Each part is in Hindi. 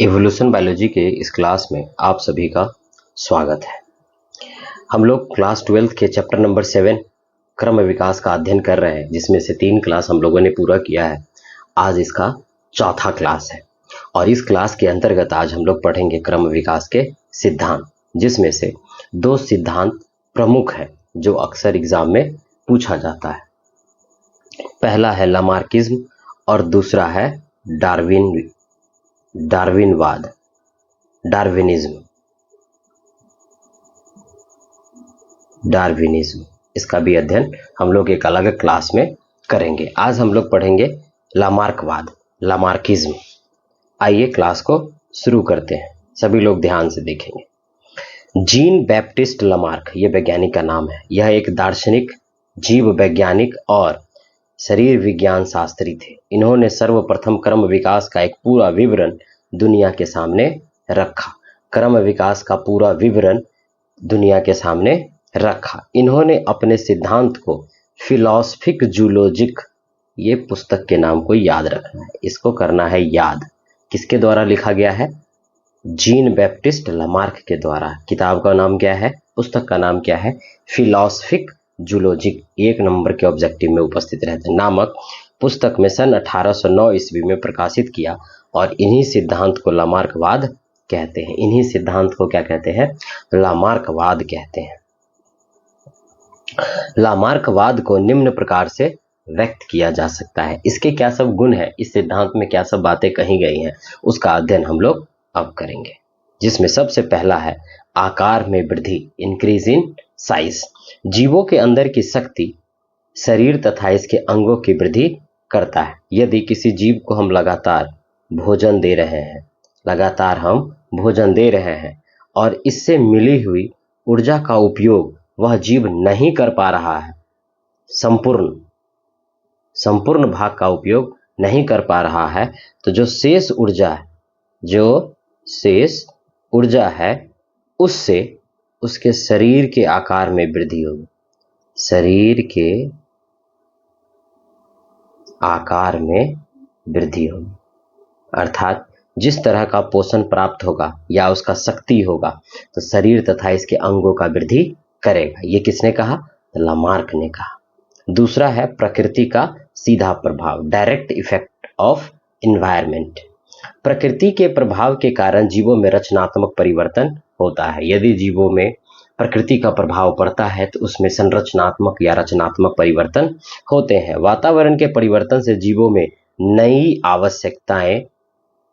इवोल्यूशन बायोलॉजी के इस क्लास में आप सभी का स्वागत है। हम लोग क्लास 12 के चैप्टर नंबर 7 क्रम विकास का अध्ययन कर रहे हैं, जिसमें से 3 क्लास हम लोगों ने पूरा किया है। आज इसका चौथा क्लास है और इस क्लास के अंतर्गत आज हम लोग पढ़ेंगे क्रम विकास के सिद्धांत, जिसमें से 2 सिद्धांत प्रमुख है जो अक्सर एग्जाम में पूछा जाता है। पहला है लामार्किज्म और दूसरा है डार्विनवाद, डार्विनिज्म। इसका भी अध्ययन हम लोग एक अलग क्लास में करेंगे। आज हम लोग पढ़ेंगे लामार्कवाद, लामार्किज्म। आइए क्लास को शुरू करते हैं। सभी लोग ध्यान से देखेंगे। जीन बैप्टिस्ट लामार्क, ये वैज्ञानिक का नाम है। यह एक दार्शनिक, जीव वैज्ञानिक और शरीर विज्ञान शास्त्री थे। इन्होंने सर्वप्रथम क्रम विकास का एक पूरा विवरण दुनिया के सामने रखा। क्रम विकास का पूरा विवरण दुनिया के सामने रखा। इन्होंने अपने सिद्धांत को फिलॉसफिक जूलॉजिक, ये पुस्तक के नाम को याद रखना है, इसको करना है याद। किसके द्वारा लिखा गया है? जीन बैप्टिस्ट लामार्क के द्वारा। किताब का नाम क्या है? पुस्तक का नाम क्या है? फिलॉसफिक जूलॉजिक, 1 नंबर के ऑब्जेक्टिव में उपस्थित रहते हैं। नामक पुस्तक में सन 1809 ईस्वी में प्रकाशित किया और इन्हीं सिद्धांत को लामार्कवाद कहते हैं। इन्हीं सिद्धांत को क्या कहते हैं? लामार्कवाद कहते हैं। लामार्कवाद को निम्न प्रकार से व्यक्त किया जा सकता है। इसके क्या सब गुण है, इस सिद्धांत में क्या सब बातें कही गई हैं, उसका अध्ययन हम लोग अब करेंगे। जिसमें सबसे पहला है आकार में वृद्धि, इंक्रीज इन साइज। जीवों के अंदर की शक्ति शरीर तथा इसके अंगों की वृद्धि करता है। यदि किसी जीव को हम लगातार भोजन दे रहे हैं और इससे मिली हुई ऊर्जा का उपयोग वह जीव नहीं कर पा रहा है, संपूर्ण भाग का उपयोग नहीं कर पा रहा है, तो जो शेष ऊर्जा है उससे उसके शरीर के आकार में वृद्धि होगी। शरीर के आकार में वृद्धि होगी, अर्थात जिस तरह का पोषण प्राप्त होगा या उसका शक्ति होगा तो शरीर तथा इसके अंगों का वृद्धि करेगा। ये किसने कहा? लामार्क ने कहा। दूसरा है प्रकृति का सीधा प्रभाव, डायरेक्ट इफेक्ट ऑफ एनवायरनमेंट। प्रकृति के प्रभाव के कारण जीवों में रचनात्मक परिवर्तन होता है। यदि जीवों में प्रकृति का प्रभाव पड़ता है तो उसमें संरचनात्मक या रचनात्मक परिवर्तन होते हैं। वातावरण के परिवर्तन से जीवों में नई आवश्यकताएं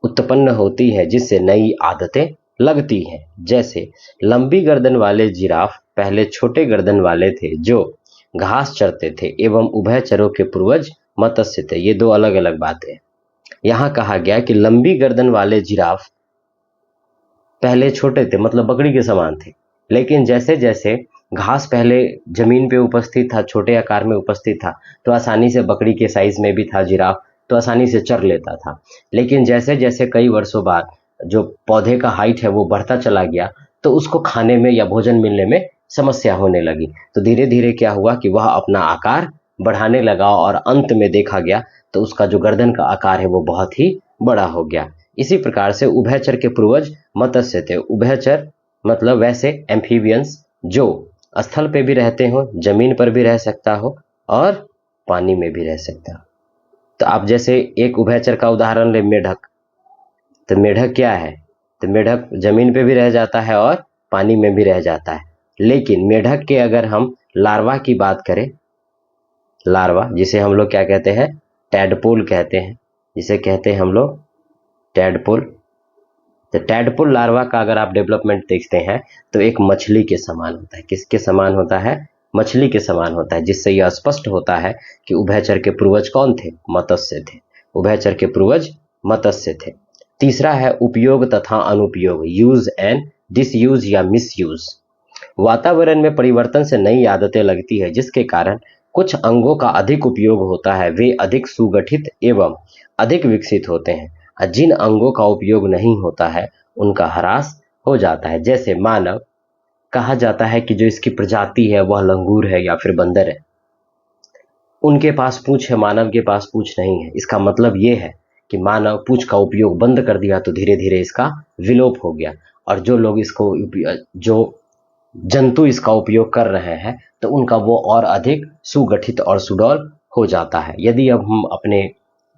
उत्पन्न होती है, जिससे नई आदतें लगती हैं। जैसे लंबी गर्दन वाले जिराफ पहले छोटे गर्दन वाले थे जो घास चरते थे एवं उभयचरों के पूर्वज मत्स्य थे। ये 2 अलग अलग बातें हैं। यहाँ कहा गया कि लंबी गर्दन वाले जिराफ पहले छोटे थे, मतलब बकरी के समान थे, लेकिन जैसे जैसे घास पहले जमीन पे उपस्थित था, छोटे आकार में उपस्थित था, तो आसानी से बकरी के साइज में भी था जिराफ, तो आसानी से चर लेता था। लेकिन जैसे जैसे कई वर्षों बाद जो पौधे का हाइट है वो बढ़ता चला गया, तो उसको खाने में या भोजन मिलने में समस्या होने लगी। तो धीरे धीरे क्या हुआ कि वह अपना आकार बढ़ाने लगा और अंत में देखा गया तो उसका जो गर्दन का आकार है वो बहुत ही बड़ा हो गया। इसी प्रकार से उभयचर के पूर्वज मत्स्य थे। उभयचर मतलब वैसे एम्फीबियंस जो स्थल पे भी रहते हो, जमीन पर भी रह सकता हो और पानी में भी रह सकता हो। तो आप जैसे एक उभयचर का उदाहरण ले, मेढक। तो मेढक क्या है? तो मेढक जमीन पे भी रह जाता है और पानी में भी रह जाता है। लेकिन मेढक के अगर हम लार्वा की बात करें, लार्वा जिसे हम लोग क्या कहते हैं? टैडपोल कहते हैं, जिसे कहते हैं हम लोग टैडपोल। तो टैडपोल लार्वा का अगर आप डेवलपमेंट देखते हैं तो एक मछली के समान होता है। किसके समान होता है? मछली के समान होता है, जिससे यह स्पष्ट होता है कि उभयचर के पूर्वज कौन थे? मत्स्य थे। उभयचर के पूर्वज मत्स्य थे। तीसरा है उपयोग तथा अनुपयोग, यूज एंड डिसयूज या मिसयूज। वातावरण में परिवर्तन से नई आदतें लगती है, जिसके कारण कुछ अंगों का अधिक उपयोग होता है। वे अधिक सुगठित एवं अधिक विकसित होते हैं। जिन अंगों का उपयोग नहीं होता है उनका ह्रास हो जाता है। जैसे मानव, कहा जाता है कि जो इसकी प्रजाति है वह लंगूर है या फिर बंदर है, उनके पास पूंछ है, मानव के पास पूंछ नहीं है। इसका मतलब ये है कि मानव पूंछ का उपयोग बंद कर दिया तो धीरे धीरे इसका विलोप हो गया, और जो लोग इसको जो जंतु इसका उपयोग कर रहे हैं तो उनका वो और अधिक सुगठित और सुडौल हो जाता है। यदि अब हम अपने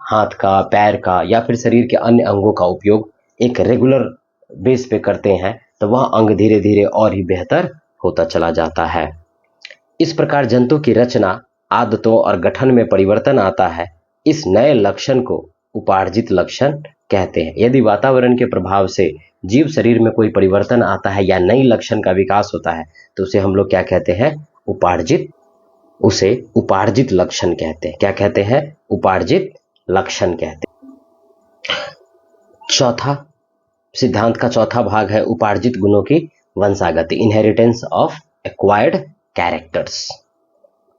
हाथ का, पैर का या फिर शरीर के अन्य अंगों का उपयोग एक रेगुलर बेस पे करते हैं तो वह अंग धीरे धीरे और ही बेहतर होता चला जाता है। इस प्रकार जंतु की रचना, आदतों और गठन में परिवर्तन आता है। इस नए लक्षण को उपार्जित लक्षण कहते हैं। यदि वातावरण के प्रभाव से जीव शरीर में कोई परिवर्तन आता है या नई लक्षण का विकास होता है तो उसे हम लोग क्या कहते हैं? उसे उपार्जित लक्षण कहते हैं। क्या कहते हैं? उपार्जित लक्षण कहते हैं। चौथा सिद्धांत का चौथा भाग है उपार्जित गुणों की वंशागति, इनहेरिटेंस ऑफ एक्वायर्ड कैरेक्टर्स।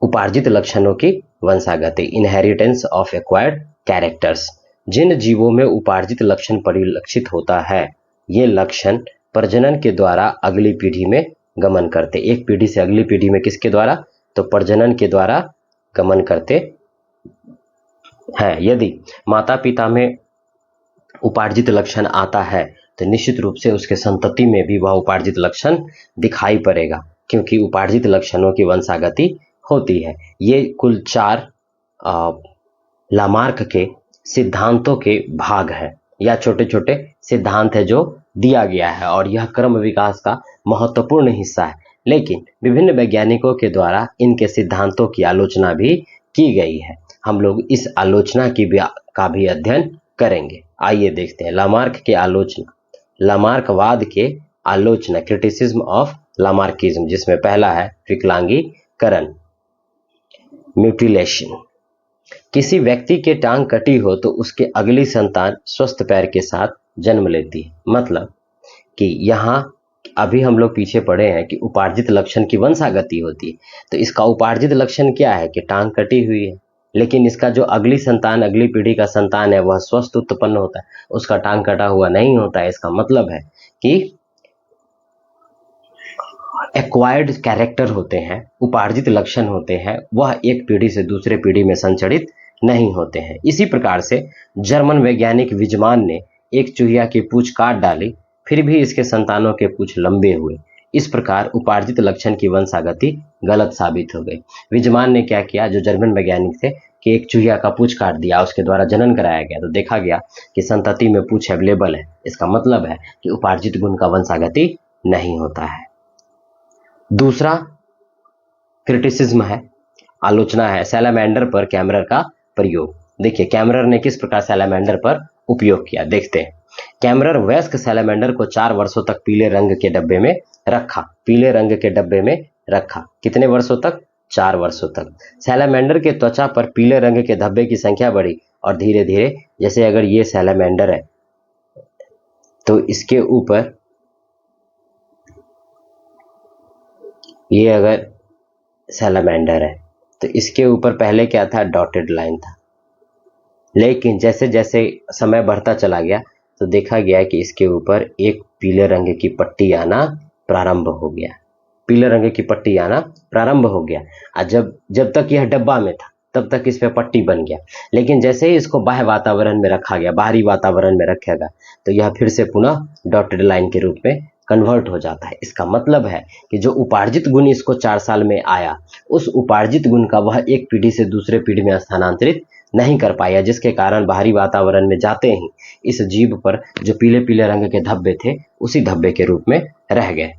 उपार्जित लक्षणों की वंशागति, इनहेरिटेंस ऑफ एक्वायर्ड कैरेक्टर्स। जिन जीवों में उपार्जित लक्षण परिलक्षित होता है, ये लक्षण प्रजनन के द्वारा अगली पीढ़ी में गमन करते। एक पीढ़ी से अगली पीढ़ी में किसके द्वारा? तो प्रजनन के द्वारा गमन करते हैं। यदि माता पिता में उपार्जित लक्षण आता है तो निश्चित रूप से उसके संतति में भी वह उपार्जित लक्षण दिखाई पड़ेगा, क्योंकि उपार्जित लक्षणों की वंशागति होती है। ये कुल 4 लामार्क के सिद्धांतों के भाग हैं या छोटे छोटे सिद्धांत है जो दिया गया है, और यह क्रम विकास का महत्वपूर्ण हिस्सा है। लेकिन विभिन्न वैज्ञानिकों के द्वारा इनके सिद्धांतों की आलोचना भी की गई है। हम लोग इस आलोचना का भी अध्ययन करेंगे। आइए देखते हैं लामार्क के आलोचना, लामार्कवाद के आलोचना, क्रिटिसिज्म ऑफ लामार्किज्म, जिसमें पहला है विकलांगीकरण, म्यूटिलेशन। किसी व्यक्ति के टांग कटी हो तो उसके अगली संतान स्वस्थ पैर के साथ जन्म लेती है। मतलब कि यहाँ अभी हम लोग पीछे पढ़े हैं कि उपार्जित लक्षण की वंशागति होती है, तो इसका उपार्जित लक्षण क्या है कि टांग कटी हुई है, लेकिन इसका जो अगली संतान, अगली पीढ़ी का संतान है वह स्वस्थ उत्पन्न होता है, उसका टांग कटा हुआ नहीं होता है। इसका मतलब है कि एक्वायर्ड कैरेक्टर होते हैं, उपार्जित लक्षण होते हैं, वह एक पीढ़ी से दूसरे पीढ़ी में संचरित नहीं होते हैं। इसी प्रकार से जर्मन वैज्ञानिक विजमान ने एक चूहिया की पूंछ काट डाली, फिर भी इसके संतानों के पूंछ लंबे हुए। इस प्रकार उपार्जित लक्षण की वंशागति गलत साबित हो गई। विजमान ने क्या किया, जो जर्मन वैज्ञानिक थे, कि एक चूहिया का पूंछ काट दिया, उसके द्वारा जनन कराया गया, तो देखा गया कि संतति में पूंछ अवेलेबल है। इसका मतलब है कि उपार्जित गुण का वंशागति नहीं होता है। दूसरा क्रिटिसिज्म है, आलोचना है सैलामेंडर पर कैमरर का प्रयोग। देखिए कैमरर ने किस प्रकार सैलामेंडर पर उपयोग किया, देखते हैं। कैमरर वयस्क सैलामेंडर को 4 वर्षों तक पीले रंग के डब्बे में रखा। पीले रंग के डब्बे में रखा कितने वर्षों तक? 4 वर्षों तक। सैलामेंडर के त्वचा पर पीले रंग के धब्बे की संख्या बढ़ी और धीरे धीरे, जैसे अगर ये सैलामेंडर है तो इसके ऊपर, ये अगर सैलामेंडर है तो इसके ऊपर पहले क्या था? डॉटेड लाइन था। लेकिन जैसे जैसे समय बढ़ता चला गया तो देखा गया कि इसके ऊपर एक पीले रंग की पट्टी आना प्रारंभ हो गया। पीले रंग की पट्टी आना प्रारंभ हो गया। जब तक यह डब्बा में था तब तक इस पे पट्टी बन गया, लेकिन जैसे ही इसको बाह्य वातावरण में रखा गया, बाहरी वातावरण में रखा गया, तो यह फिर से पुनः डॉटेड लाइन के रूप में कन्वर्ट हो जाता है। इसका मतलब है कि जो उपार्जित गुण इसको 4 साल में आया, उस उपार्जित गुण का वह एक पीढ़ी से दूसरे पीढ़ी में स्थानांतरित नहीं कर पाया, जिसके कारण बाहरी वातावरण में जाते ही इस जीव पर जो पीले पीले रंग के धब्बे थे उसी धब्बे के रूप में रह गए।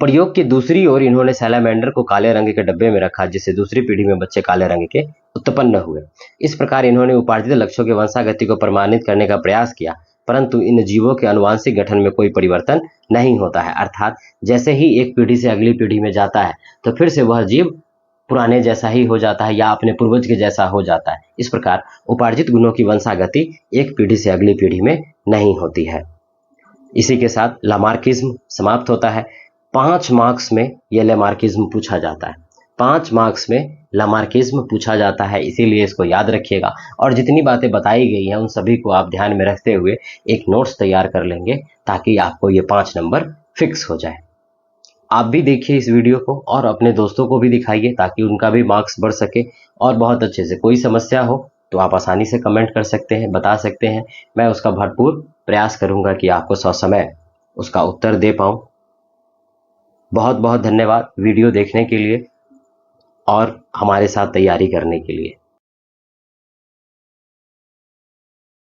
प्रयोग की दूसरी ओर इन्होंने सैलामेंडर को काले रंग के डब्बे में रखा, जिससे दूसरी पीढ़ी में बच्चे काले रंग के उत्पन्न हुए। इस प्रकार इन्होंने उपार्जित लक्षणों की वंशागति को प्रमाणित करने का प्रयास किया, परंतु इन जीवों के आनुवंशिक गठन में कोई परिवर्तन नहीं होता है। अर्थात जैसे ही एक पीढ़ी से अगली पीढ़ी में जाता है तो फिर से वह जीव पुराने जैसा ही हो जाता है या अपने पूर्वज के जैसा हो जाता है। इस प्रकार उपार्जित गुणों की वंशागति एक पीढ़ी से अगली पीढ़ी में नहीं होती है। इसी के साथ लामार्किज्म समाप्त होता है। 5 मार्क्स में यह लामार्किज्म पूछा जाता है। 5 मार्क्स में लामार्किज्म पूछा जाता है, इसीलिए इसको याद रखिएगा। और जितनी बातें बताई गई हैं उन सभी को आप ध्यान में रखते हुए एक नोट्स तैयार कर लेंगे, ताकि आपको ये 5 नंबर फिक्स हो जाए। आप भी देखिए इस वीडियो को और अपने दोस्तों को भी दिखाइए, ताकि उनका भी मार्क्स बढ़ सके और बहुत अच्छे से। कोई समस्या हो तो आप आसानी से कमेंट कर सकते हैं, बता सकते हैं। मैं उसका भरपूर प्रयास करूंगा कि आपको ससमय उसका उत्तर दे पाऊं। बहुत बहुत धन्यवाद वीडियो देखने के लिए और हमारे साथ तैयारी करने के लिए।